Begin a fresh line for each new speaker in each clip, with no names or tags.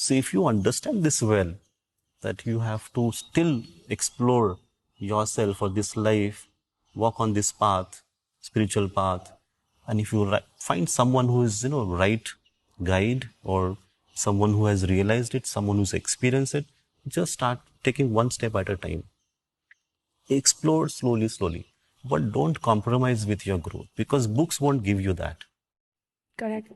So if you understand this well, that you have to still explore yourself or this life, walk on this path, spiritual path, and if you find someone who is, right guide, or someone who has realized it, someone who's experienced it, just start taking one step at a time. Explore slowly, slowly, but don't compromise with your growth, because books won't give you that.
Correct.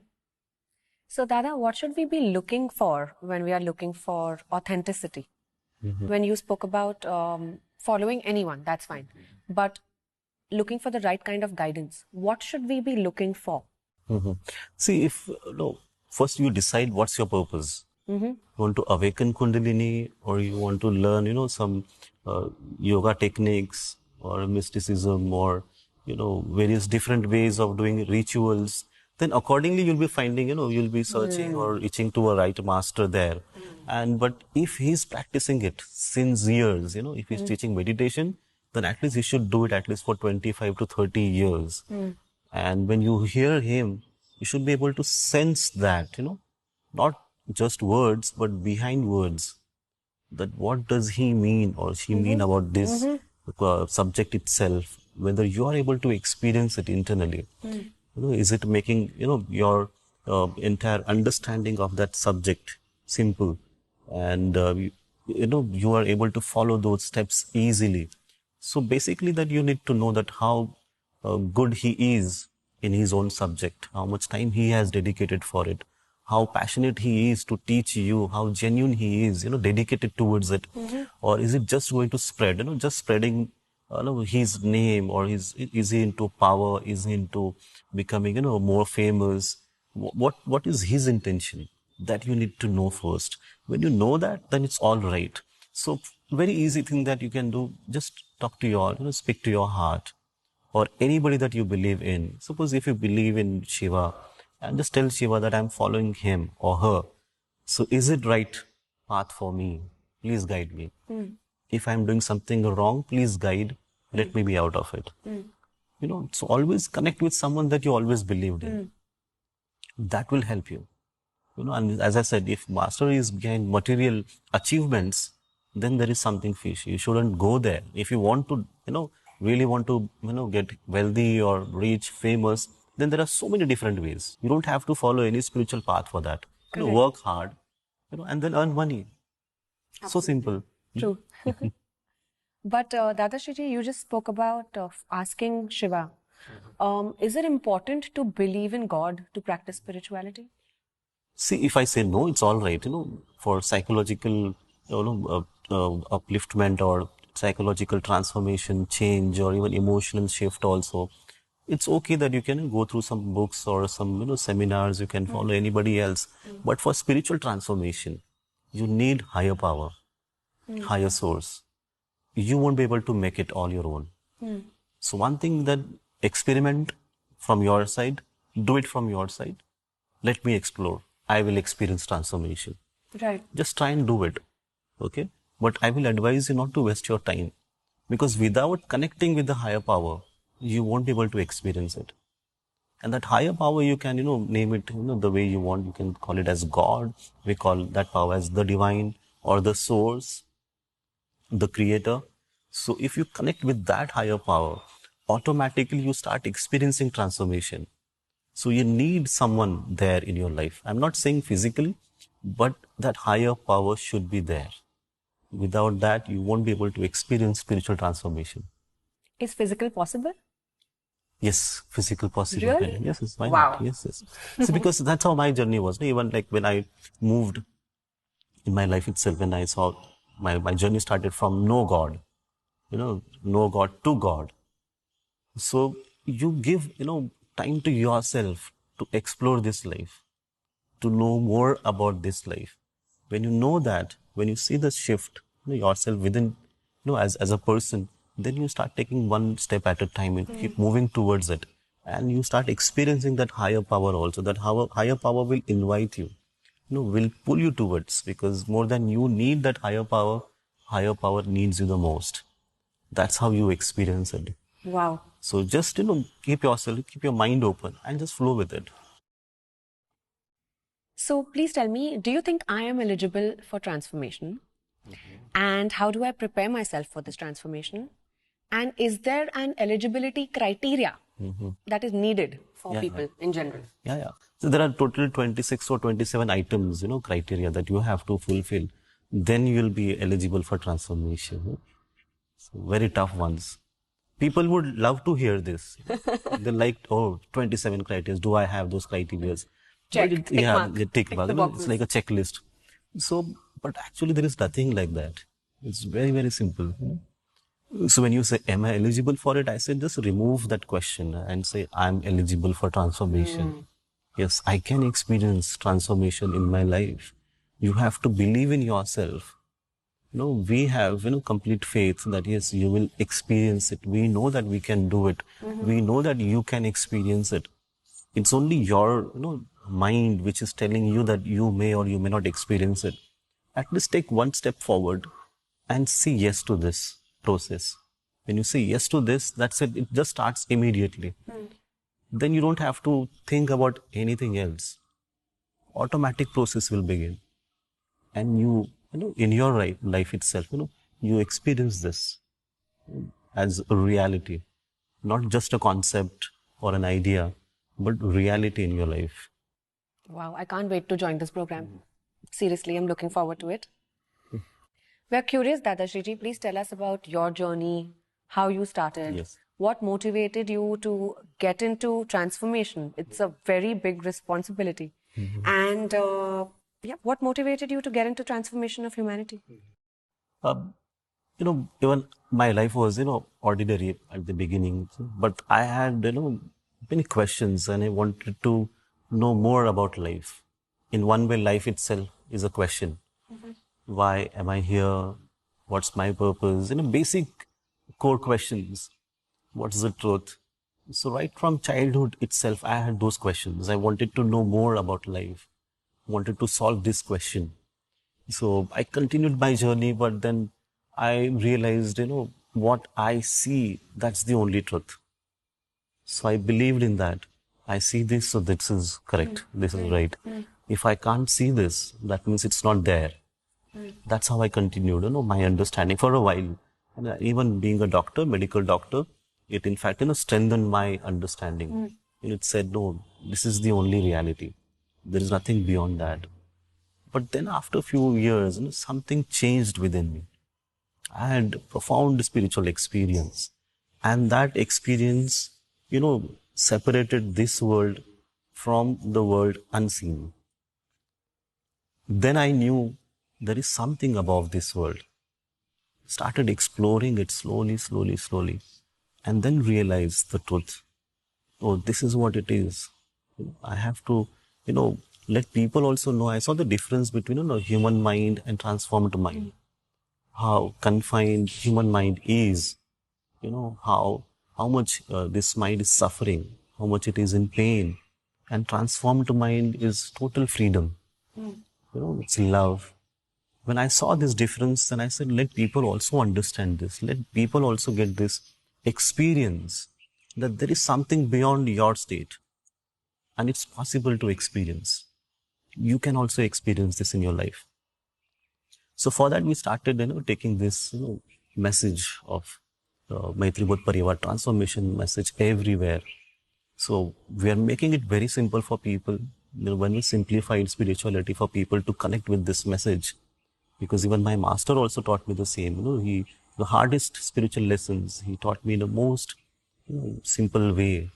So, Dada, what should we be looking for when we are looking for authenticity? When you spoke about following anyone, that's fine. But looking for the right kind of guidance, what should we be looking for?
See, if no, first you decide what's your purpose. You want to awaken Kundalini, or you want to learn, some yoga techniques or mysticism, or various different ways of doing rituals. Then accordingly you'll be finding, you'll be searching or reaching to a right master there. And but if he's practicing it since years, if he's teaching meditation, then at least he should do it at least for 25 to 30 years. And when you hear him, you should be able to sense that, not just words, but behind words, that what does he mean or she mean about this subject itself, whether you are able to experience it internally. Is it making, your entire understanding of that subject simple, and, you are able to follow those steps easily. So basically that you need to know that how good he is in his own subject, how much time he has dedicated for it, how passionate he is to teach you, how genuine he is, dedicated towards it. Or is it just going to spread, just spreading his name, or is he into power, is he into becoming, more famous? What is his intention? That you need to know first. When you know that, then it's all right. So very easy thing that you can do, just talk to your, speak to your heart, or anybody that you believe in. Suppose if you believe in Shiva, and just tell Shiva that I'm following him or her. So is it right path for me? Please guide me. If I'm doing something wrong, please guide. Let me be out of it. So always connect with someone that you always believed in. That will help you. And as I said, if master is behind material achievements, then there is something fishy. You shouldn't go there. If you want to, really want to, get wealthy or rich, famous, then there are so many different ways. You don't have to follow any spiritual path for that. Work hard, and then earn money. So simple.
True. But Dadashriji, you just spoke about asking Shiva. Is it important to believe in God to practice spirituality?
See, if I say no, it's all right. For psychological, upliftment or psychological transformation, change, or even emotional shift also, it's okay that you can go through some books or some, seminars, you can follow anybody else. But for spiritual transformation, you need higher power, higher source. You won't be able to make it all your own. So one thing, that experiment from your side, do it from your side. Let me explore. I will experience transformation.
Right.
Just try and do it. Okay? But I will advise you not to waste your time. Because without connecting with the higher power, you won't be able to experience it. And that higher power, you can, name it, the way you want. You can call it as God. We call that power as the divine, or the source, the creator. So if you connect with that higher power, automatically you start experiencing transformation. So you need someone there in your life. I'm not saying physically, but that higher power should be there. Without that, you won't be able to experience spiritual transformation.
Is physical possible?
Yes, physical possible.
Really?
Yes, why
Wow.
not? Yes. So because that's how my journey was. Even like when I moved in my life itself, when I saw my journey started from no God, no God to God. So you give, time to yourself to explore this life, to know more about this life. When you know that, when you see the shift, yourself within, as a person, then you start taking one step at a time and keep moving towards it. And you start experiencing that higher power also. That higher power will invite you, will pull you towards, because more than you need that higher power needs you the most. That's how you experience it.
Wow.
So just, keep your mind open and just flow with it.
So please tell me, do you think I am eligible for transformation? And how do I prepare myself for this transformation? And is there an eligibility criteria that is needed for people in general?
Yeah. So there are total 26 or 27 items, criteria that you have to fulfill. Then you will be eligible for transformation. So very tough ones. People would love to hear this. They like, 27 criteria. Do I have those criteria?
Check,
But
tick mark,
tick
tick
mark.
the
It's
boxes.
like a checklist. So, but actually there is nothing like that. It's very, very simple. So when you say, am I eligible for it? I say, just remove that question and say, I'm eligible for transformation. Yes, I can experience transformation in my life. You have to believe in yourself. We have, complete faith that yes, you will experience it. We know that we can do it. We know that you can experience it. It's only your, mind which is telling you that you may or you may not experience it. At least take one step forward and say yes to this process. When you say yes to this, that's it. It just starts immediately. Then you don't have to think about anything else. Automatic process will begin. And in your life itself, you experience this as a reality, not just a concept or an idea, but reality in your life.
Wow, I can't wait to join this program. Seriously, I'm looking forward to it. We're curious, Dadashriji, please tell us about your journey, how you started,
Yes.
what motivated you to get into transformation. It's a very big responsibility. And what motivated you to get into transformation of humanity?
Um, even my life was, ordinary at the beginning, but I had, many questions and I wanted to know more about life. In one way, life itself is a question. Why am I here? What's my purpose? Basic core questions. What's the truth? So right from childhood itself, I had those questions. I wanted to know more about life. Wanted to solve this question. So I continued my journey, but then I realized, what I see, that's the only truth. So I believed in that. I see this, so this is correct. This is right. If I can't see this, that means it's not there. That's how I continued, my understanding for a while. And even being a doctor, medical doctor, it in fact, strengthened my understanding. And it said, no, this is the only reality. There is nothing beyond that. But then after a few years, something changed within me. I had a profound spiritual experience. And that experience, separated this world from the world unseen. Then I knew there is something above this world. Started exploring it slowly, slowly, slowly, and then realized the truth. Oh, this is what it is. I have to, let people also know. I saw the difference between, human mind and transformed mind. How confined human mind is, how much this mind is suffering, how much it is in pain, and transformed mind is total freedom. It's love. When I saw this difference, then I said, let people also understand this. Let people also get this experience that there is something beyond your state and it's possible to experience. You can also experience this in your life. So for that, we started, taking this, message of Maitri Bodh Parivar transformation message everywhere. So we are making it very simple for people. When we simplified spirituality for people to connect with this message, because even my master also taught me the same. The hardest spiritual lessons he taught me in the most simple way.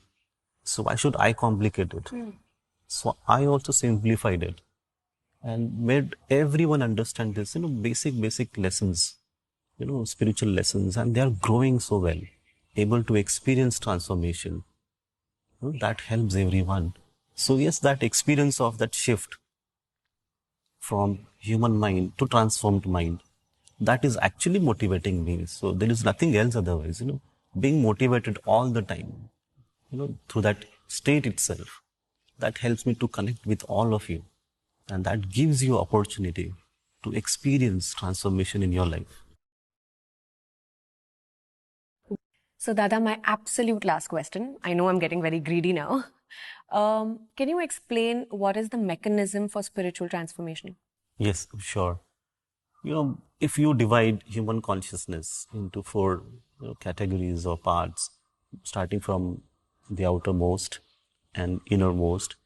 So why should I complicate it? So I also simplified it and made everyone understand this. Basic lessons. Spiritual lessons, and they are growing so well, able to experience transformation. That helps everyone. So yes, that experience of that shift from human mind to transformed mind, that is actually motivating me. So there is nothing else otherwise, being motivated all the time, through that state itself, that helps me to connect with all of you. And that gives you opportunity to experience transformation in your life.
So, Dada, my absolute last question. I know I'm getting very greedy now. Can you explain what is the mechanism for spiritual transformation?
Yes, sure. If you divide human consciousness into four categories or parts, starting from the outermost and innermost,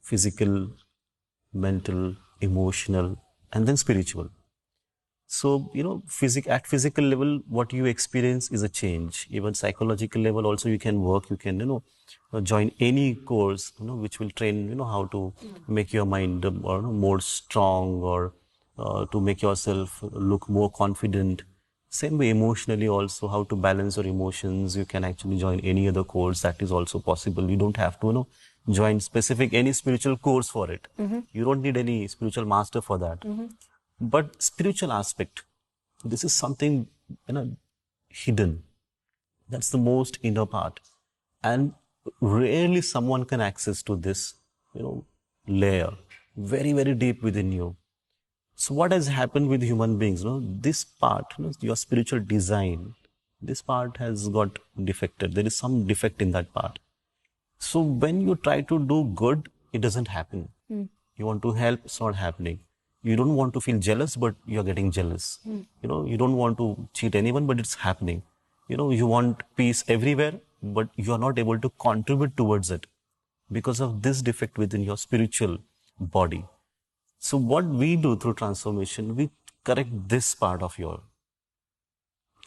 physical, mental, emotional, and then spiritual. So, at physical level, what you experience is a change. Even psychological level, also you can work, you can, join any course, which will train, how to make your mind more strong or to make yourself look more confident. Same way, emotionally also, how to balance your emotions. You can actually join any other course. That is also possible. You don't have to, join specific any spiritual course for it. You don't need any spiritual master for that. But spiritual aspect, this is something hidden. That's the most inner part, and rarely someone can access to this, layer, very very deep within you. So what has happened with human beings? This part, your spiritual design, this part has got defected. There is some defect in that part. So when you try to do good, it doesn't happen. You want to help, it's not happening. You don't want to feel jealous, but you're getting jealous. You don't want to cheat anyone, but it's happening. You want peace everywhere, but you are not able to contribute towards it because of this defect within your spiritual body. So what we do through transformation, we correct this part of your,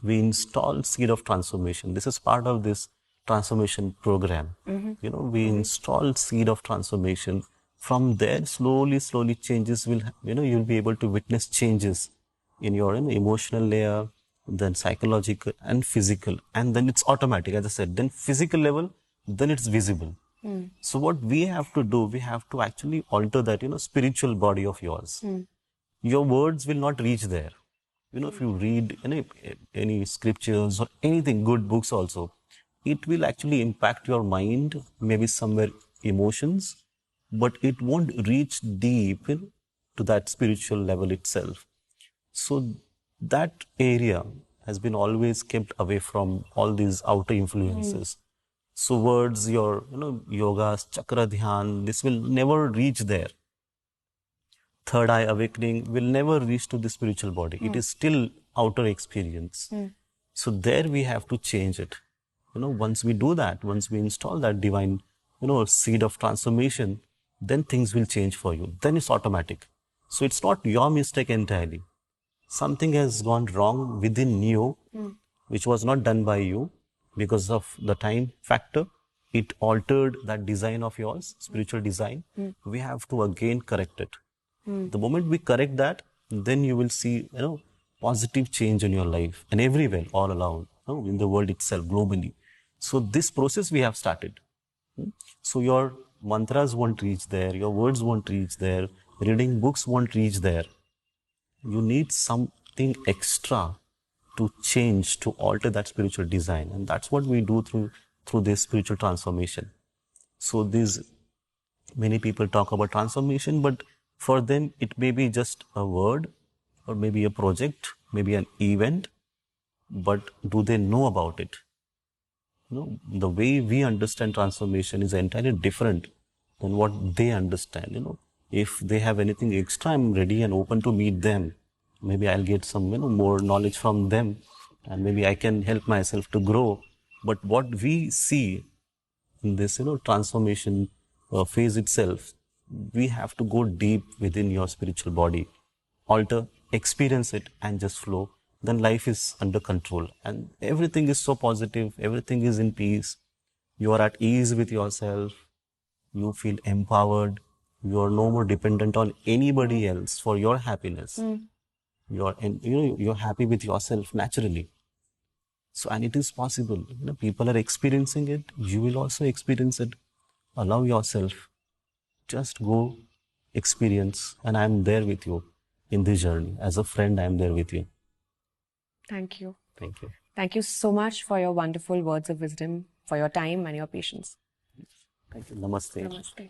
we install seed of transformation. This is part of this transformation program. We install seed of transformation. From there, slowly changes will, you'll be able to witness changes in your emotional layer, then psychological and physical, and then it's automatic. As I said, then physical level, then it's visible. So what we have to do, we have to actually alter that, spiritual body of yours. Your words will not reach there. If you read any scriptures or anything, good books also, it will actually impact your mind, maybe somewhere emotions, but it won't reach deep to that spiritual level itself. So that area has been always kept away from all these outer influences. So words, your yogas, chakra dhyan, this will never reach there. Third eye awakening will never reach to the spiritual body. It is still outer experience. So there we have to change it. Once we do that, once we install that divine, seed of transformation, then things will change for you. Then it's automatic. So it's not your mistake entirely. Something has gone wrong within you, which was not done by you because of the time factor. It altered that design of yours, spiritual design. We have to again correct it. The moment we correct that, then you will see, positive change in your life and everywhere, all around, in the world itself, globally. So this process we have started. So your mantras won't reach there, your words won't reach there, reading books won't reach there. You need something extra to change, to alter that spiritual design. And that's what we do through this spiritual transformation. So these many people talk about transformation, but for them it may be just a word or maybe a project, maybe an event, but do they know about it? The way we understand transformation is entirely different than what they understand. If they have anything extra, I'm ready and open to meet them. Maybe I'll get some, more knowledge from them, and maybe I can help myself to grow. But what we see in this, transformation phase itself, we have to go deep within your spiritual body, alter, experience it, and just flow. Then life is under control, and everything is so positive, everything is in peace. You are at ease with yourself, you feel empowered, you are no more dependent on anybody else for your happiness. You're happy with yourself naturally. So, and it is possible. People are experiencing it. You will also experience it. Allow yourself. Just go experience, and I'm there with you in this journey. As a friend, I'm there with you.
Thank you.
Thank you.
Thank you so much for your wonderful words of wisdom, for your time and your patience.
Thank you. Namaste.
Namaste.